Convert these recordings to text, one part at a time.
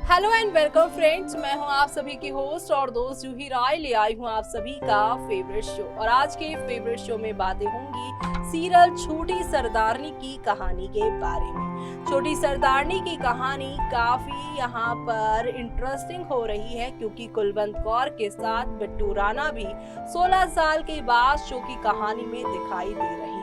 Hello and welcome friends, मैं हूं आप सभी की होस्ट और दोस्त जूही राय। ले आई हूं आप सभी का फेवरेट शो और आज के फेवरेट शो में बातें होंगी सीरियल छोटी सरदारनी की कहानी के बारे में। छोटी सरदारनी की कहानी काफी यहाँ पर इंटरेस्टिंग हो रही है क्योंकि कुलवंत कौर के साथ बिट्टू राणा भी 16 साल के बाद शो की कहानी में दिखाई दे रही है।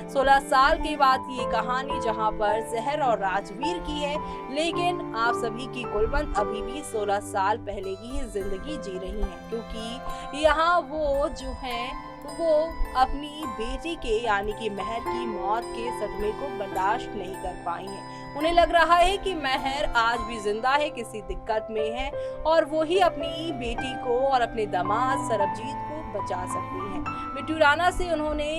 16 साल के बाद ये कहानी जहां पर जहर और राजवीर की है, लेकिन आप सभी की कुलवंत अभी भी 16 साल पहले की ही जिंदगी जी रही हैं क्योंकि यहाँ वो जो है वो अपनी बेटी के यानी कि महर की मौत के सदमे को बर्दाश्त नहीं कर पाई हैं। उन्हें लग रहा है कि महर आज भी जिंदा है, किसी दिक्कत में है और वो ही अपनी बेटी को और अपने दामाद सरबजीत को बचा सकती हैं। बिट्टू राणा से उन्होंने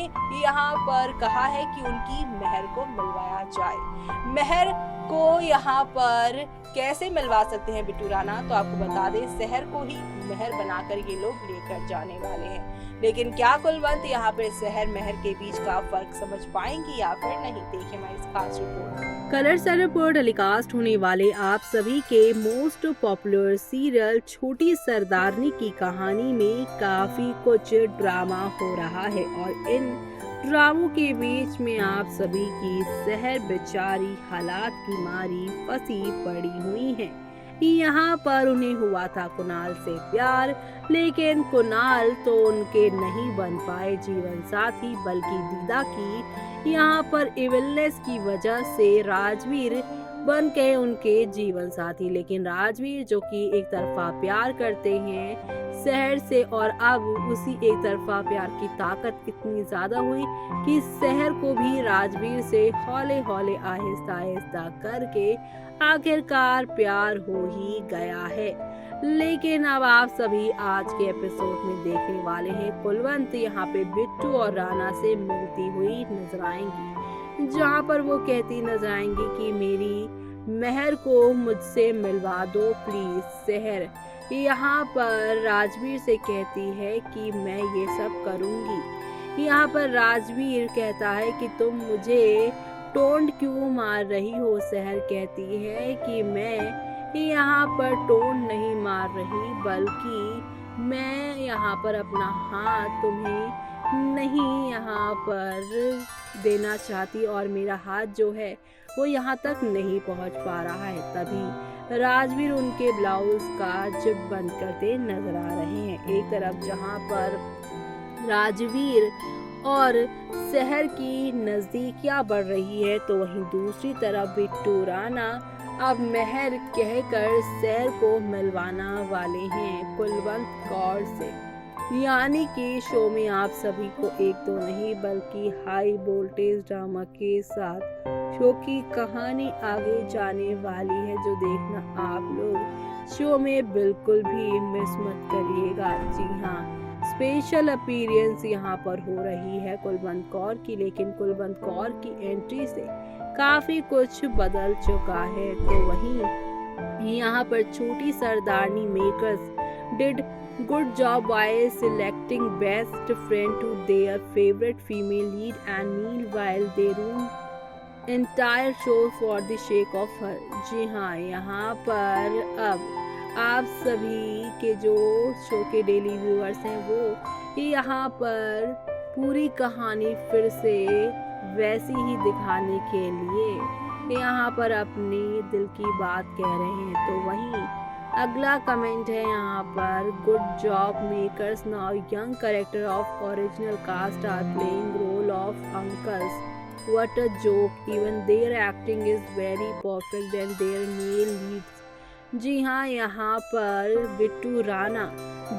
यहाँ पर कहा है कि उनकी महर को मिलवाया जाए। महर को यहाँ पर कैसे मिलवा सकते हैं बिट्टू राणा, तो आपको बता दें शहर को ही महर बनाकर ये लोग लेकर जाने वाले हैं। लेकिन क्या कुलवंत यहाँ पर शहर महर के बीच का फर्क समझ पाएंगी या फिर नहीं, देखिए मैं इस खास रिपोर्ट। कलर्स पर टेलीकास्ट होने वाले आप सभी के मोस्ट पॉपुलर सीरियल छोटी सरदारनी की कहानी में काफी कुछ ड्रामा हो रहा है और इन ड्रामों के बीच में आप सभी की शहर बेचारी हालात की मारी फंसी पड़ी हुई है। यहाँ पर उन्हें हुआ था कुणाल से प्यार, लेकिन कुणाल तो उनके नहीं बन पाए जीवन साथी, बल्कि दीदा की यहाँ पर इविलनेस की वजह से राजवीर बन गए उनके जीवन साथी। लेकिन राजवीर जो कि एक तरफा प्यार करते हैं शहर से, और अब उसी एक तरफा प्यार की ताकत इतनी ज्यादा हुई कि शहर को भी राजवीर से हौले हौले आहिस्ता आहिस्ता करके आखिरकार प्यार हो ही गया है। लेकिन अब आप सभी आज के एपिसोड में देखने वाले हैं कुलवंत यहाँ पे बिट्टू और राणा से मिलती हुई नजर आएंगी, जहाँ पर वो कहती नजर आएंगी कि मेरी महर को मुझसे मिलवा दो प्लीज। शहर यहाँ पर राजवीर से कहती है कि मैं ये सब करूँगी। यहाँ पर राजवीर कहता है कि तुम मुझे टोंट क्यों मार रही हो। शहर कहती है कि मैं यहाँ पर टोंट नहीं मार रही, बल्कि मैं यहाँ पर अपना हाथ तुम्हें नहीं यहाँ पर देना चाहती और मेरा हाथ जो है वो यहाँ तक नहीं पहुँच पा रहा है। तभी राजवीर उनके ब्लाउज का जिप बंद करते नजर आ रहे हैं। एक तरफ जहाँ पर राजवीर और शहर की नजदीकियां बढ़ रही है, तो वहीं दूसरी तरफ बिट्टू राणा अब महर कहकर शहर को मिलवाना वाले हैं कुलवंत कौर से। यानी कि शो में आप सभी को एक तो नहीं बल्कि हाई वोल्टेज ड्रामा के साथ शो की कहानी आगे जाने वाली है, जो देखना आप लोग शो में बिल्कुल भी मिस मत करिएगा। जी हाँ, स्पेशल अपीयरेंस यहाँ पर हो रही है कुलवंत कौर की, लेकिन कुलवंत कौर की एंट्री से काफी कुछ बदल चुका है। तो वहीं यहाँ पर Choti Sardarni makers did good job by selecting best friend to their favourite female lead and meanwhile they ruin entire show for the sake of her. जी हाँ, यहाँ पर अब आप सभी के जो शो के डेली व्यूअर्स हैं वो यहाँ पर पूरी कहानी फिर से वैसी ही दिखाने के लिए यहाँ पर अपनी दिल की बात कह रहे हैं। तो वहीं अगला कमेंट है यहाँ पर, good job makers, now young character of original cast are playing role of uncles, what a joke, even their acting is very perfect and their male leads. जी हाँ, यहाँ पर बिट्टू राणा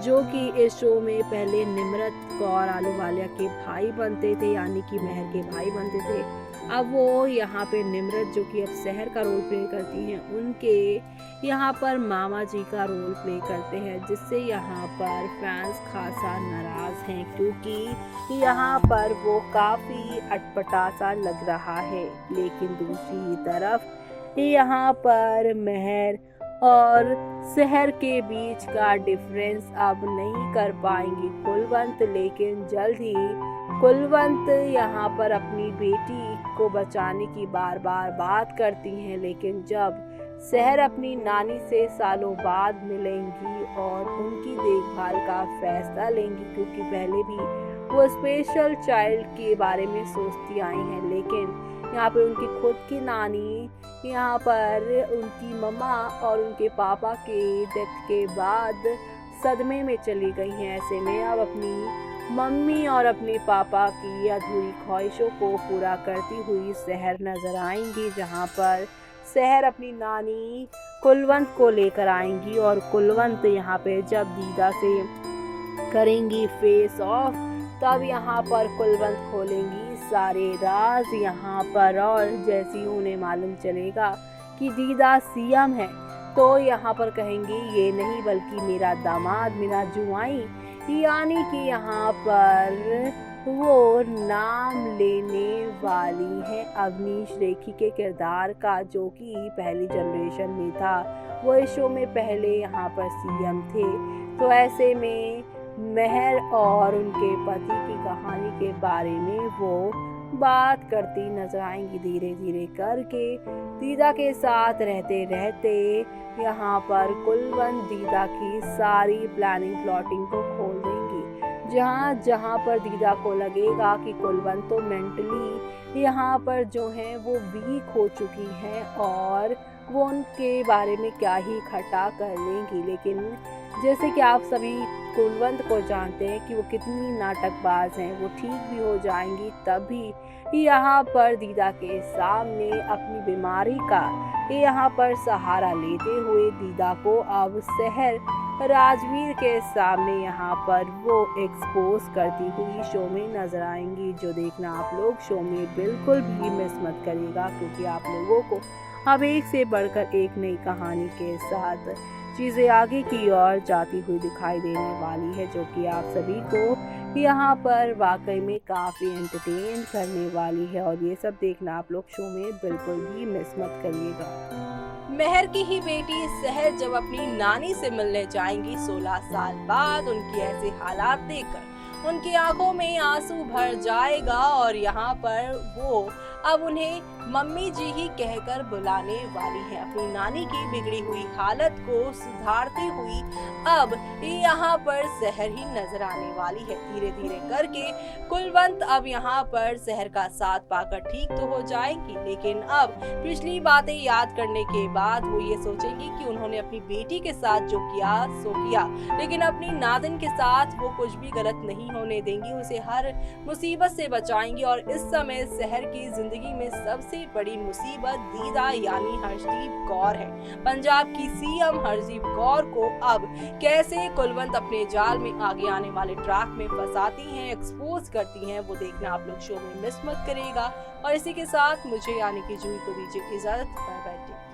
जो कि इस शो में पहले निम्रत कौर आलूवालिया के भाई बनते थे, यानी कि महर के भाई बनते थे, अब वो यहाँ पे निम्रत जो कि अब शहर का रोल प्ले करती हैं, उनके यहाँ पर मामा जी का रोल प्ले करते हैं, जिससे यहाँ पर फैंस खासा नाराज हैं क्योंकि यहाँ पर वो काफ़ी अटपटा सा लग रहा है। लेकिन दूसरी तरफ यहाँ पर महर और शहर के बीच का डिफरेंस अब नहीं कर पाएंगी कुलवंत, लेकिन जल्द ही कुलवंत यहाँ पर अपनी बेटी को बचाने की बार बार बात करती हैं, लेकिन जब सहर अपनी नानी से सालों बाद मिलेंगी और उनकी देखभाल का फैसला लेंगी, क्योंकि पहले भी वो स्पेशल चाइल्ड के बारे में सोचती आई हैं। लेकिन यहाँ पे उनकी खुद की नानी यहाँ पर उनकी मम्मा और उनके पापा के डेथ के बाद सदमे में चली गई हैं। ऐसे में अब अपनी मम्मी और अपने पापा की अधूरी ख्वाहिशों को पूरा करती हुई सहर नजर आएंगी, जहाँ पर सहर अपनी नानी कुलवंत को लेकर आएंगी और कुलवंत यहाँ पे जब दीदा से करेंगी फेस ऑफ, तब यहाँ पर कुलवंत खोलेंगी सारे राज यहाँ पर। और जैसे ही उन्हें मालूम चलेगा कि दीदा सीएम है, तो यहाँ पर कहेंगी ये नहीं बल्कि मेरा दामाद, मेरा जुआई, यानी कि यहाँ पर वो नाम लेने वाली है अवनीश रेखी के किरदार का, जो कि पहली जनरेशन में था। वो इस शो में पहले यहाँ पर सीएम थे। तो ऐसे में मेहर और उनके पति की कहानी के बारे में वो बात करती नजर आएंगी, धीरे धीरे करके दीदा के साथ रहते रहते यहाँ पर कुलवंत दीदा की सारी प्लानिंग प्लॉटिंग को खोल देंगी। जहाँ जहाँ पर दीदा को लगेगा कि कुलवंत तो मेंटली यहाँ पर जो है वो वीक हो चुकी हैं और वो उनके बारे में क्या ही इकट्ठा कर लेंगी। लेकिन जैसे कि आप सभी कुलवंत को जानते हैं कि वो कितनी नाटकबाज हैं, वो ठीक भी हो जाएंगी तभी यहाँ पर दीदा के सामने अपनी बीमारी का यहाँ पर सहारा लेते हुए दीदा को अब सहर राजवीर के सामने यहाँ पर वो एक्सपोज करती हुई शो में नजर आएंगी, जो देखना आप लोग शो में बिल्कुल भी मिस मत करिएगा, क्योंकि आप लोगों को अब एक से बढ़कर एक नई कहानी के साथ चीज़ें आगे की ओर जाती हुई दिखाई देने वाली है, जो कि आप सभी को यहाँ पर वाकई में काफ़ी एंटरटेन करने वाली है। और ये सब देखना आप लोग शो में बिल्कुल भी मिस मत करिएगा। मेहर की ही बेटी सहर जब अपनी नानी से मिलने जाएंगी 16 साल बाद, उनकी ऐसे हालात देखकर उनकी आंखों में आंसू भर जाएगा और यहाँ पर वो अब उन्हें मम्मी जी ही कहकर बुलाने वाली है। अपनी नानी की बिगड़ी हुई हालत को सुधारते हुई अब यहाँ पर सहर ही नजर आने वाली है। धीरे धीरे करके कुलवंत अब यहाँ पर सहर का साथ पाकर ठीक तो हो जाएंगी, लेकिन अब पिछली बातें याद करने के बाद वो ये सोचेंगी कि उन्होंने अपनी बेटी के साथ जो किया सो किया, लेकिन अपनी नादिन के साथ वो कुछ भी गलत नहीं होने देंगी, उसे हर मुसीबत से बचाएंगी। और इस समय सहर की जिंदगी में सबसे बड़ी मुसीबत दीदा यानी हर्षदीप कौर है। पंजाब की सीएम हरदीप कौर को अब कैसे कुलवंत अपने जाल में आगे आने वाले ट्रैक में फंसाती हैं, एक्सपोज करती हैं, वो देखना आप लोग शो में मिस मत करिएगा। और इसी के साथ मुझे यानी कि जूही को दीजिए इजाजत। Bye bye.